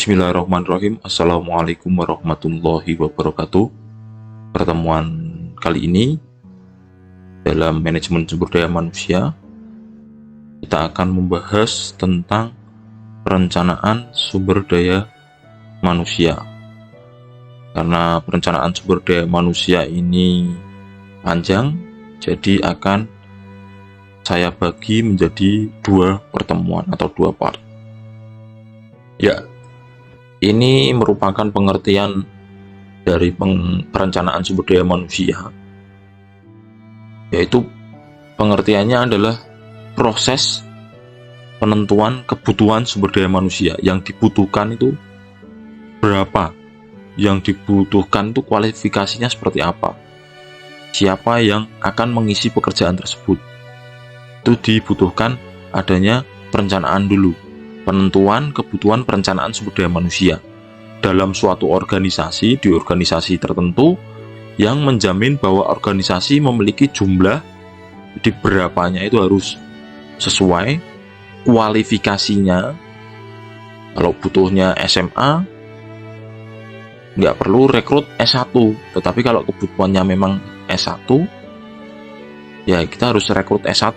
Bismillahirrahmanirrahim. Assalamualaikum warahmatullahi wabarakatuh. Pertemuan kali ini dalam manajemen sumber daya manusia, kita akan membahas tentang perencanaan sumber daya manusia. Karena perencanaan sumber daya manusia ini panjang, jadi akan saya bagi menjadi dua pertemuan atau dua part. Ya, ini merupakan pengertian dari perencanaan sumber daya manusia, yaitu pengertiannya adalah proses penentuan kebutuhan sumber daya manusia. Yang dibutuhkan itu berapa, yang dibutuhkan itu kualifikasinya seperti apa, siapa yang akan mengisi pekerjaan tersebut. Itu dibutuhkan adanya perencanaan dulu, penentuan kebutuhan perencanaan sumber daya manusia dalam suatu organisasi, di organisasi tertentu yang menjamin bahwa organisasi memiliki jumlah di berapanya itu harus sesuai kualifikasinya. Kalau butuhnya SMA, nggak perlu rekrut S1, tetapi kalau kebutuhannya memang S1, ya kita harus rekrut S1.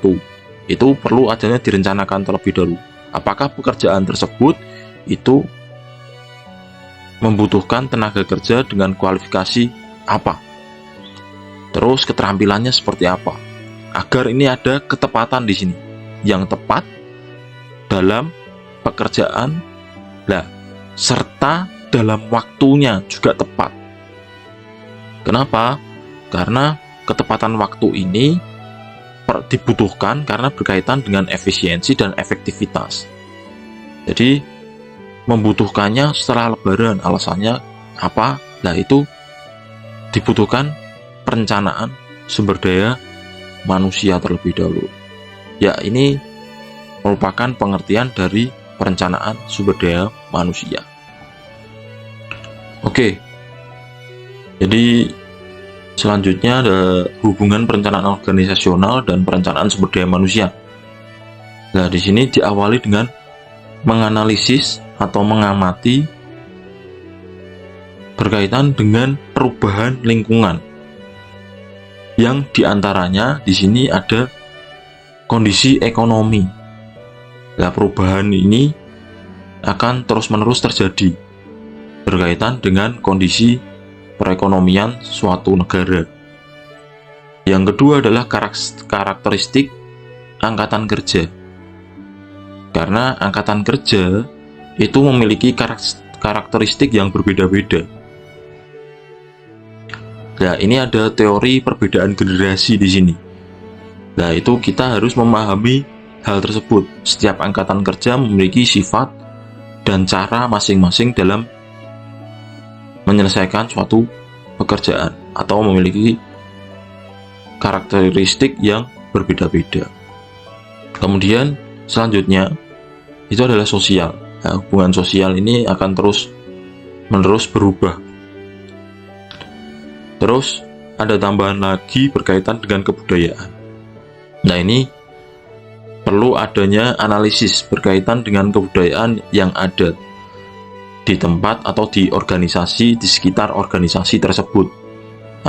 Itu perlu adanya direncanakan terlebih dahulu. Apakah pekerjaan tersebut itu membutuhkan tenaga kerja dengan kualifikasi apa? Terus keterampilannya seperti apa? Agar ini ada ketepatan di sini, yang tepat dalam pekerjaan, serta dalam waktunya juga tepat. Kenapa? Karena ketepatan waktu ini dibutuhkan karena berkaitan dengan efisiensi dan efektivitas. Jadi membutuhkannya setelah Lebaran. Alasannya apa? Itu dibutuhkan perencanaan sumber daya manusia terlebih dahulu. Ya, ini merupakan pengertian dari perencanaan sumber daya manusia. Oke. Jadi selanjutnya ada hubungan perencanaan organisasional dan perencanaan sumber daya manusia. Di sini diawali dengan menganalisis atau mengamati berkaitan dengan perubahan lingkungan. Yang diantaranya di sini ada kondisi ekonomi. Perubahan ini akan terus-menerus terjadi berkaitan dengan kondisi perekonomian suatu negara. Yang kedua adalah karakteristik angkatan kerja. Karena angkatan kerja itu memiliki karakteristik yang berbeda-beda. Ini ada teori perbedaan generasi di sini. Itu kita harus memahami hal tersebut. Setiap angkatan kerja memiliki sifat dan cara masing-masing dalam menyelesaikan suatu pekerjaan atau memiliki karakteristik yang berbeda-beda. Kemudian selanjutnya itu adalah sosial. Hubungan sosial ini akan terus-menerus berubah. Terus ada tambahan lagi berkaitan dengan kebudayaan. Ini perlu adanya analisis berkaitan dengan kebudayaan yang ada di tempat atau di organisasi, di sekitar organisasi tersebut,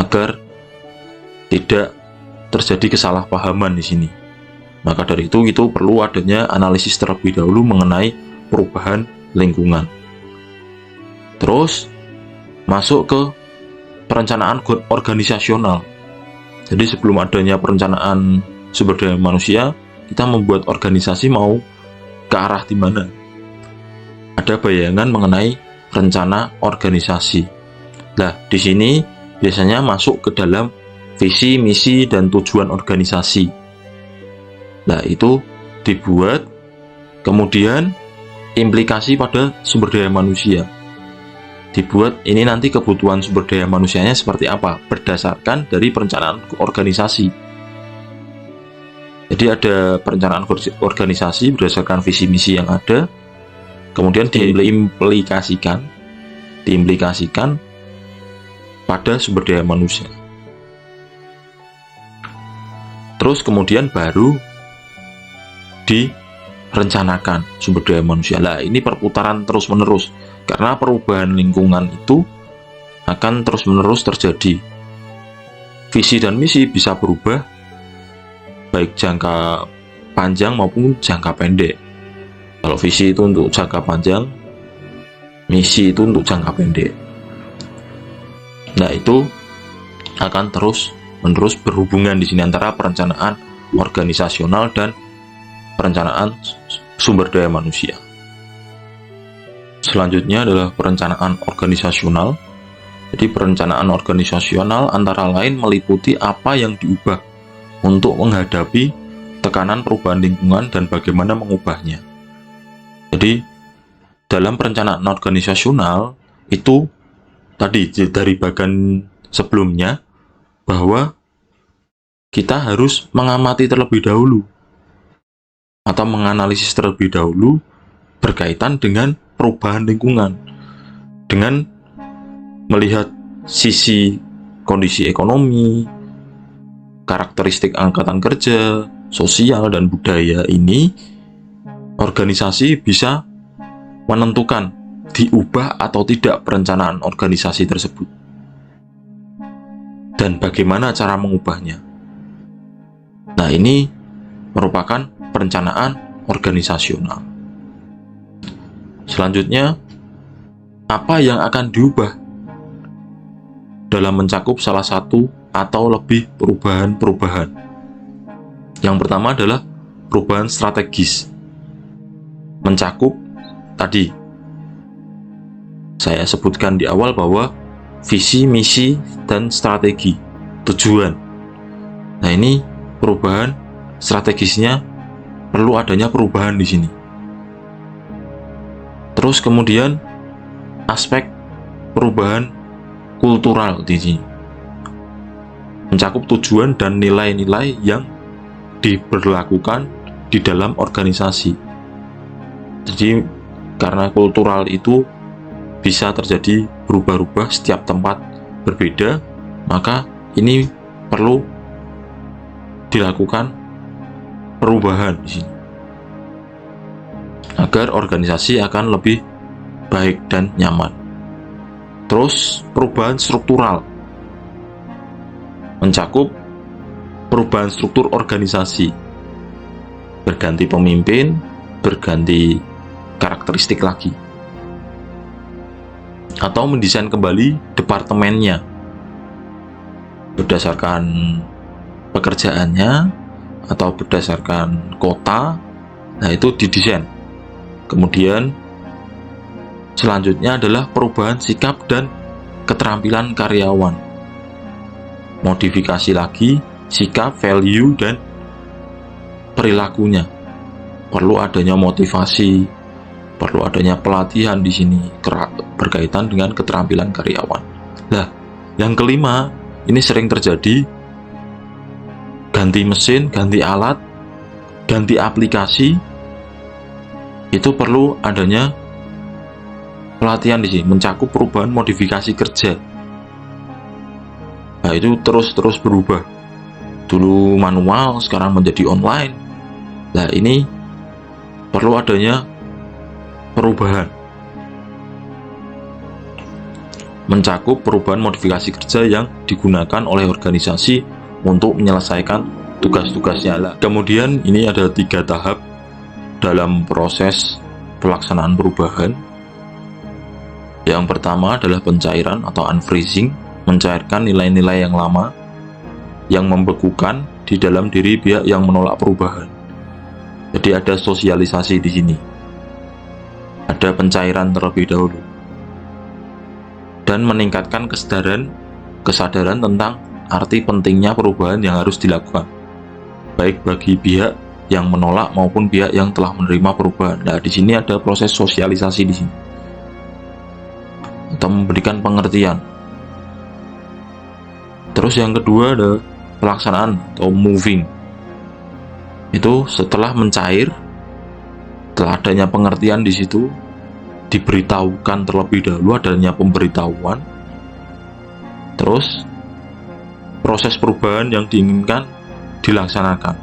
agar tidak terjadi kesalahpahaman di sini. Maka dari itu perlu adanya analisis terlebih dahulu mengenai perubahan lingkungan. Terus masuk ke perencanaan organisasional. Jadi sebelum adanya perencanaan sumber daya manusia, kita membuat organisasi mau ke arah di mana. Ada bayangan mengenai rencana organisasi. Di sini biasanya masuk ke dalam visi, misi, dan tujuan organisasi. Itu dibuat, kemudian implikasi pada sumber daya manusia. Dibuat ini nanti kebutuhan sumber daya manusianya seperti apa, berdasarkan dari perencanaan organisasi. Jadi ada perencanaan organisasi berdasarkan visi misi yang ada, kemudian diimplikasikan pada sumber daya manusia. Terus kemudian baru rencanakan sumber daya manusia. Lah, ini perputaran terus-menerus karena perubahan lingkungan itu akan terus-menerus terjadi. Visi dan misi bisa berubah baik jangka panjang maupun jangka pendek. Kalau visi itu untuk jangka panjang, misi itu untuk jangka pendek. Nah, itu akan terus-menerus berhubungan di sini antara perencanaan organisasional dan perencanaan sumber daya manusia. Selanjutnya adalah perencanaan organisasional. Jadi perencanaan organisasional antara lain meliputi apa yang diubah untuk menghadapi tekanan perubahan lingkungan dan bagaimana mengubahnya. Jadi dalam perencanaan organisasional itu tadi dari bagian sebelumnya bahwa kita harus mengamati terlebih dahulu atau menganalisis terlebih dahulu berkaitan dengan perubahan lingkungan dengan melihat sisi kondisi ekonomi, karakteristik angkatan kerja, sosial, dan budaya ini, organisasi bisa menentukan diubah atau tidak perencanaan organisasi tersebut dan bagaimana cara mengubahnya. Nah, ini merupakan perencanaan organisasional. Selanjutnya, apa yang akan diubah dalam mencakup salah satu atau lebih perubahan-perubahan? Yang pertama adalah perubahan strategis. Mencakup tadi saya sebutkan di awal bahwa visi, misi, dan strategi, tujuan. Nah, ini perubahan strategisnya perlu adanya perubahan di sini. Terus kemudian aspek perubahan kultural di sini. Mencakup tujuan dan nilai-nilai yang diberlakukan di dalam organisasi. Jadi karena kultural itu bisa terjadi berubah-ubah setiap tempat berbeda, maka ini perlu dilakukan perubahan di sini agar organisasi akan lebih baik dan nyaman. Terus perubahan struktural mencakup perubahan struktur organisasi, berganti pemimpin, berganti karakteristik lagi, atau mendesain kembali departemennya berdasarkan pekerjaannya atau berdasarkan kota. Nah, itu didesain. Kemudian selanjutnya adalah perubahan sikap dan keterampilan karyawan, modifikasi lagi sikap, value, dan perilakunya. Perlu adanya motivasi, perlu adanya pelatihan di sini berkaitan dengan keterampilan karyawan. Nah, yang kelima, ini sering terjadi ganti mesin, ganti alat, ganti aplikasi. Itu perlu adanya pelatihan di sini, mencakup perubahan modifikasi kerja. Nah, itu terus berubah. Dulu manual, sekarang menjadi online. Nah, ini perlu adanya perubahan. Mencakup perubahan modifikasi kerja yang digunakan oleh organisasi untuk menyelesaikan tugas-tugasnya. Kemudian ini ada 3 tahap dalam proses pelaksanaan perubahan. Yang pertama adalah pencairan atau unfreezing, mencairkan nilai-nilai yang lama yang membekukan di dalam diri pihak yang menolak perubahan. Jadi ada sosialisasi di sini. Ada pencairan terlebih dahulu. Dan meningkatkan kesadaran tentang arti pentingnya perubahan yang harus dilakukan, baik bagi pihak yang menolak maupun pihak yang telah menerima perubahan. Nah, di sini ada proses sosialisasi di sini. Atau memberikan pengertian. Terus yang kedua ada pelaksanaan atau moving. Itu setelah mencair, setelah adanya pengertian di situ, diberitahukan terlebih dahulu, adanya pemberitahuan. Terus proses perubahan yang diinginkan dilaksanakan.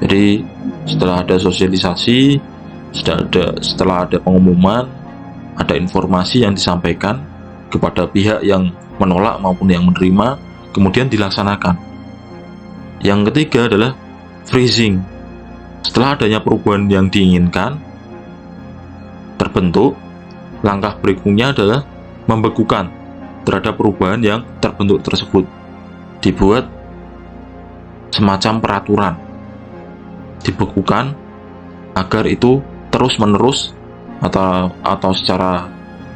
Jadi setelah ada sosialisasi, setelah ada pengumuman, ada informasi yang disampaikan kepada pihak yang menolak maupun yang menerima, kemudian dilaksanakan. Yang ketiga adalah freezing. Setelah adanya perubahan yang diinginkan terbentuk, langkah berikutnya adalah membekukan terhadap perubahan yang terbentuk tersebut. Dibuat semacam peraturan, dibekukan agar itu terus-menerus atau secara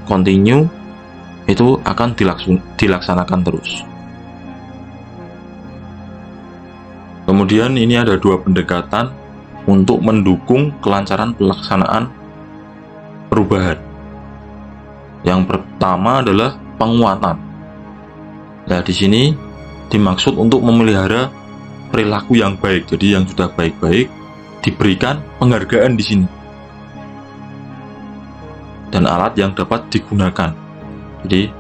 kontinu itu akan dilaksanakan terus. Kemudian ini ada dua pendekatan untuk mendukung kelancaran pelaksanaan perubahan. Yang pertama adalah penguatan. Nah, di sini dimaksud untuk memelihara perilaku yang baik. Jadi yang sudah baik-baik diberikan penghargaan di sini. Dan alat yang dapat digunakan. Jadi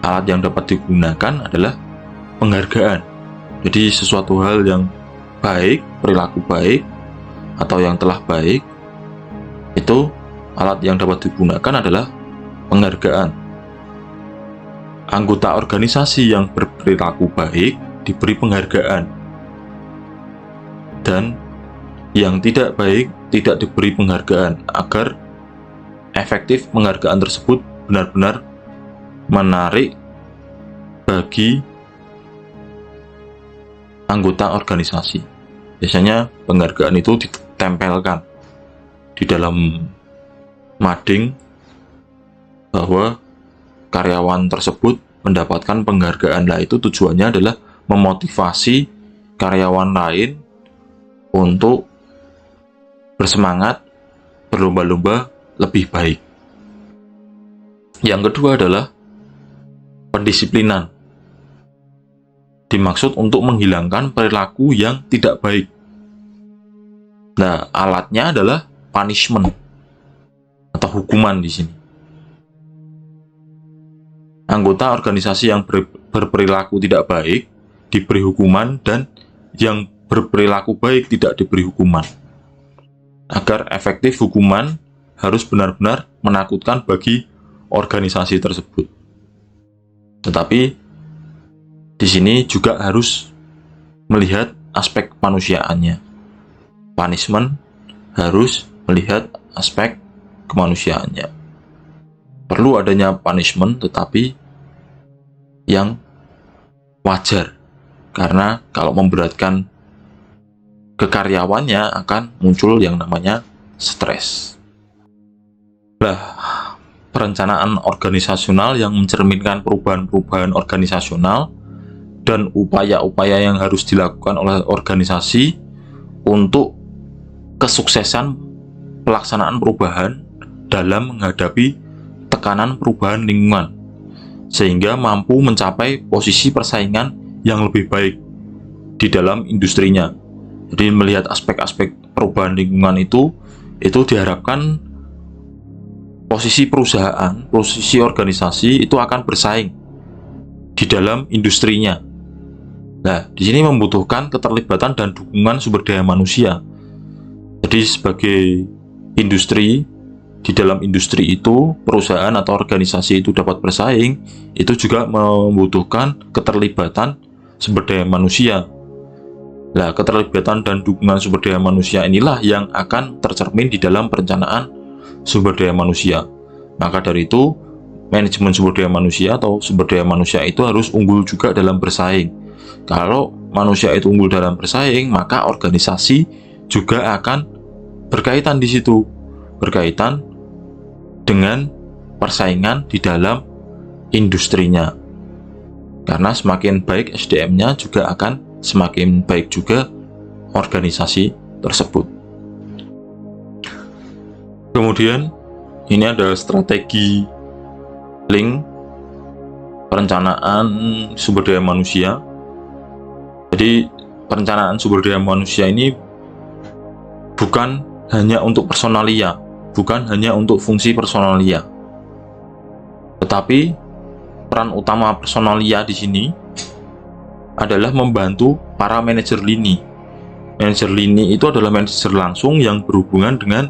alat yang dapat digunakan adalah penghargaan. Jadi sesuatu hal yang baik, perilaku baik atau yang telah baik, itu alat yang dapat digunakan adalah penghargaan. Anggota organisasi yang berperilaku baik diberi penghargaan, dan yang tidak baik tidak diberi penghargaan, agar efektif penghargaan tersebut benar-benar menarik bagi anggota organisasi. Biasanya penghargaan itu ditempelkan di dalam mading bahwa karyawan tersebut mendapatkan penghargaan. Lah, itu tujuannya adalah memotivasi karyawan lain untuk bersemangat berlomba-lomba lebih baik. Yang kedua adalah pendisiplinan. Dimaksud untuk menghilangkan perilaku yang tidak baik. Nah, alatnya adalah punishment atau hukuman di sini. Anggota organisasi yang berperilaku tidak baik diberi hukuman, dan yang berperilaku baik tidak diberi hukuman. Agar efektif, hukuman harus benar-benar menakutkan bagi organisasi tersebut. Tetapi di sini juga harus melihat aspek kemanusiaannya. Punishment harus melihat aspek kemanusiaannya. Perlu adanya punishment, tetapi yang wajar, karena kalau memberatkan ke karyawannya akan muncul yang namanya stres. Nah, perencanaan organisasional yang mencerminkan perubahan-perubahan organisasional dan upaya-upaya yang harus dilakukan oleh organisasi untuk kesuksesan pelaksanaan perubahan dalam menghadapi tekanan perubahan lingkungan, sehingga mampu mencapai posisi persaingan yang lebih baik di dalam industrinya. Jadi melihat aspek-aspek perubahan lingkungan itu diharapkan posisi perusahaan, posisi organisasi itu akan bersaing di dalam industrinya. Nah, di sini membutuhkan keterlibatan dan dukungan sumber daya manusia. Jadi sebagai industri, di dalam industri itu perusahaan atau organisasi itu dapat bersaing, itu juga membutuhkan keterlibatan sumber daya manusia. Nah, keterlibatan dan dukungan sumber daya manusia inilah yang akan tercermin di dalam perencanaan sumber daya manusia. Maka dari itu, manajemen sumber daya manusia atau sumber daya manusia itu harus unggul juga dalam bersaing. Kalau manusia itu unggul dalam bersaing, maka organisasi juga akan berkaitan di situ, berkaitan dengan persaingan di dalam industrinya. Karena semakin baik SDM-nya, juga akan semakin baik juga organisasi tersebut. Kemudian ini ada strategi link perencanaan sumber daya manusia. Jadi perencanaan sumber daya manusia ini bukan hanya untuk personalia, bukan hanya untuk fungsi personalia, tetapi peran utama personalia di sini adalah membantu para manajer lini Manajer lini itu adalah manajer langsung yang berhubungan dengan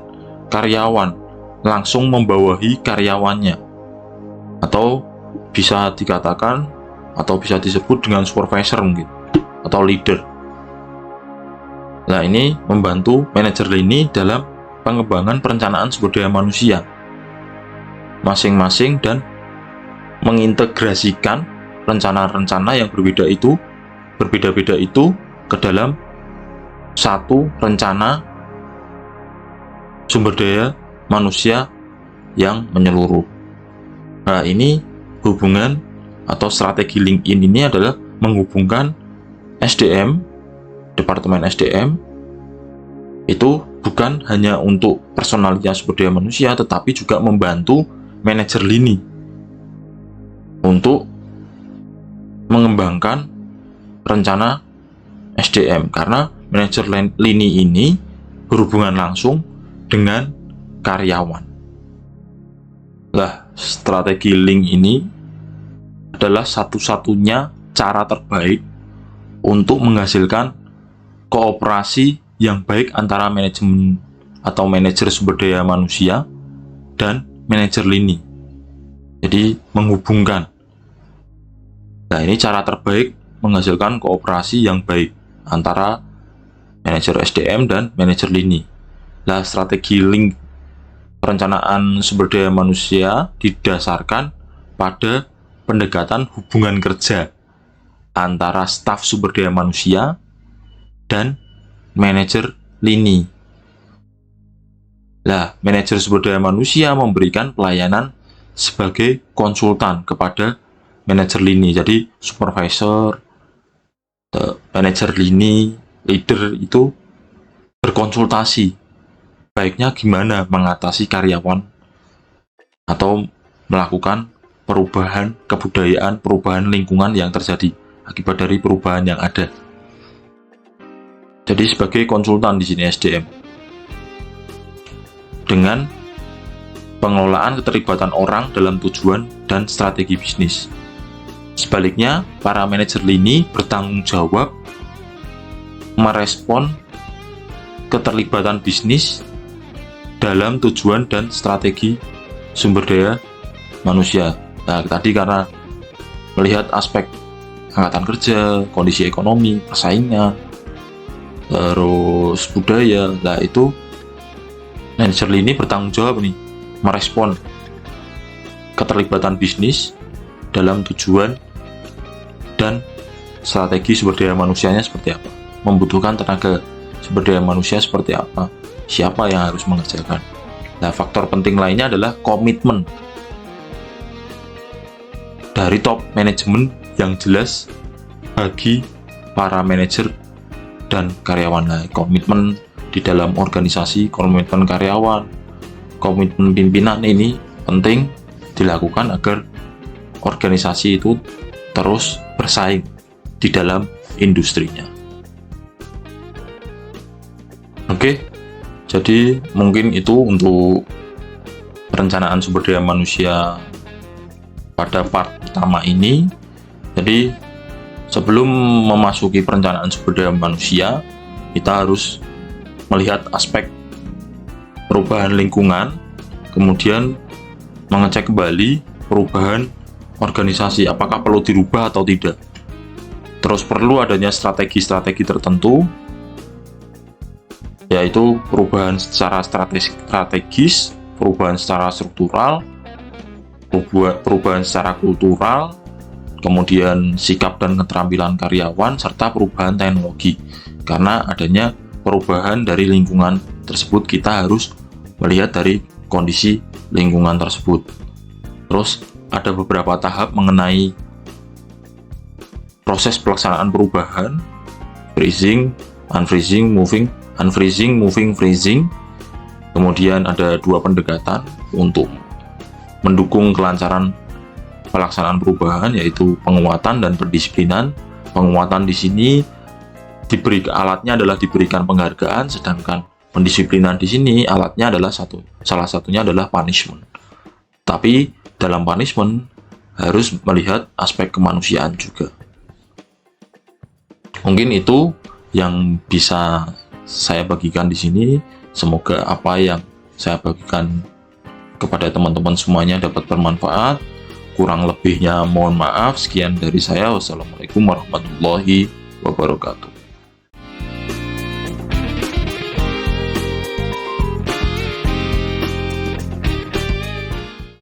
karyawan, langsung membawahi karyawannya, atau bisa dikatakan atau bisa disebut dengan supervisor mungkin, atau leader. Nah, ini membantu manajer lini dalam pengembangan perencanaan sumber daya manusia masing-masing dan mengintegrasikan rencana-rencana yang berbeda-beda itu ke dalam satu rencana sumber daya manusia yang menyeluruh. Nah, ini hubungan atau strategi LinkedIn ini adalah menghubungkan SDM, Departemen SDM, itu bukan hanya untuk personalnya sumber daya manusia, tetapi juga membantu manajer lini untuk mengembangkan rencana SDM, karena manajer lini ini berhubungan langsung dengan karyawan. Lah, strategi link ini adalah satu-satunya cara terbaik untuk menghasilkan kooperasi yang baik antara manajemen atau manajer sumber daya manusia dan manajer lini. Jadi menghubungkan. Nah, ini cara terbaik menghasilkan kooperasi yang baik antara manajer SDM dan manajer lini. Nah, strategi link perencanaan sumber daya manusia didasarkan pada pendekatan hubungan kerja antara staf sumber daya manusia dan manajer lini. Nah, manajer sumber daya manusia memberikan pelayanan sebagai konsultan kepada manajer lini. Jadi supervisor, manajer lini, leader itu berkonsultasi baiknya gimana mengatasi karyawan atau melakukan perubahan kebudayaan, perubahan lingkungan yang terjadi akibat dari perubahan yang ada. Jadi sebagai konsultan di sini SDM dengan pengelolaan keterlibatan orang dalam tujuan dan strategi bisnis. Sebaliknya, para manajer lini bertanggung jawab merespon keterlibatan bisnis dalam tujuan dan strategi sumber daya manusia. Nah, tadi karena melihat aspek angkatan kerja, kondisi ekonomi, persaingan, terus budaya, nah itu manajer lini bertanggung jawab nih merespon keterlibatan bisnis dalam tujuan dan strategi sumber daya manusianya seperti apa, membutuhkan tenaga sumber daya manusia seperti apa, siapa yang harus mengerjakan. Nah, faktor penting lainnya adalah komitmen dari top manajemen yang jelas bagi para manajer dan karyawan. Nah, komitmen di dalam organisasi, komitmen karyawan, komitmen pimpinan ini penting dilakukan agar organisasi itu terus bersaing di dalam industrinya. Oke, jadi mungkin itu untuk perencanaan sumber daya manusia pada part pertama ini. Jadi sebelum memasuki perencanaan sumber daya manusia, kita harus melihat aspek perubahan lingkungan, kemudian mengecek kembali perubahan organisasi, apakah perlu dirubah atau tidak. Terus perlu adanya strategi-strategi tertentu, yaitu perubahan secara strategis, perubahan secara struktural, perubahan secara kultural, kemudian sikap dan keterampilan karyawan, serta perubahan teknologi. Karena adanya perubahan dari lingkungan tersebut, kita harus melihat dari kondisi lingkungan tersebut. Terus ada beberapa tahap mengenai proses pelaksanaan perubahan: freezing, unfreezing, moving, unfreezing, moving, freezing. Kemudian ada dua pendekatan untuk mendukung kelancaran pelaksanaan perubahan, yaitu penguatan dan pendisiplinan. Penguatan di sini alatnya adalah diberikan penghargaan, sedangkan pendisiplinan di sini alatnya adalah salah satunya adalah punishment. Tapi dalam punishment harus melihat aspek kemanusiaan juga. Mungkin itu yang bisa saya bagikan di sini. Semoga apa yang saya bagikan kepada teman-teman semuanya dapat bermanfaat. Kurang lebihnya mohon maaf. Sekian dari saya. Wassalamualaikum warahmatullahi wabarakatuh.